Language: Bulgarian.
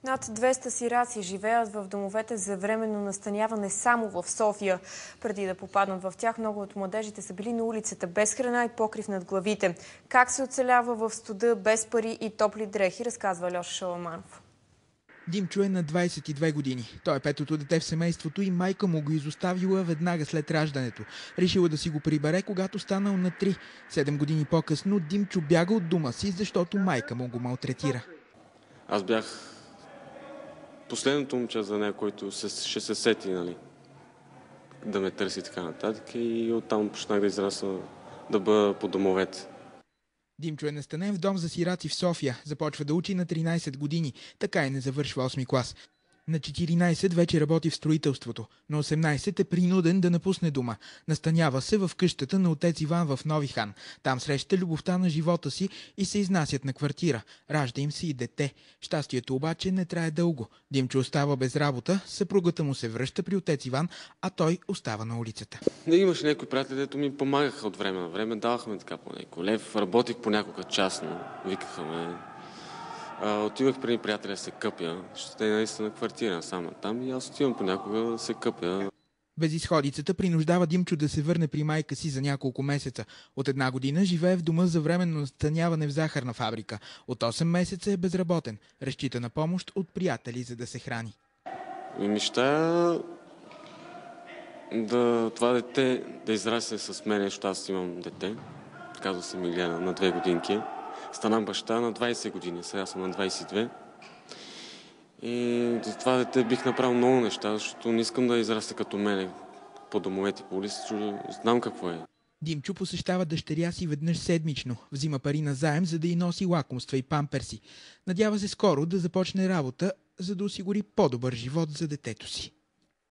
Над 200 сираци живеят в домовете за временно настаняване само в София. Преди да попаднат в тях, много от младежите са били на улицата без храна и покрив над главите. Как се оцелява в студа без пари и топли дрехи, разказва Леша Шаламанов. Димчо е на 22 години. Той е петото дете в семейството и майка му го изоставила веднага след раждането. Решила да си го прибере, когато станал на 3. 7 години по-късно Димчо бяга от дома си, защото майка му го малтретира. Аз бях последното момче за нея, който ще се сети, нали, да ме търси така нататък, и оттам почнах да израсна, да бъда по домовете. Димчо е настанен в дом за сираци в София. Започва да учи на 13 години. Така и не завършва 8 клас. На 14 вече работи в строителството. На 18 е принуден да напусне дома. Настанява се в къщата на отец Иван в Нови хан. Там среща любовта на живота си и се изнасят на квартира. Ражда им се и дете. Щастието обаче не трае дълго. Димчо остава без работа, съпругата му се връща при отец Иван, а той остава на улицата. Имаше някои приятели, дето ми помагаха от време на време. Давахме така по някой лев. Работих понякога частно. Викаха ме. Отивах при приятеля да се къпя, защото те наистина квартира само там и аз отивам понякога да се къпя. Безизходицата принуждава Димчо да се върне при майка си за няколко месеца. От 1 година живее в дома за временно настаняване в захарна фабрика. От 8 месеца е безработен. Разчита на помощ от приятели, за да се храни. Мечтая това дете да израсне с мен, защото аз имам дете. Казва се Милена, на 2 годинки. Станам баща на 20 години, сега съм на 22. И за това дете бих направил много неща, защото не искам да израсте като мене по домовете, по улиците, знам какво е. Димчо посещава дъщеря си веднъж седмично. Взима пари на заем, за да й носи лакомства и памперси. Надява се скоро да започне работа, за да осигури по-добър живот за детето си.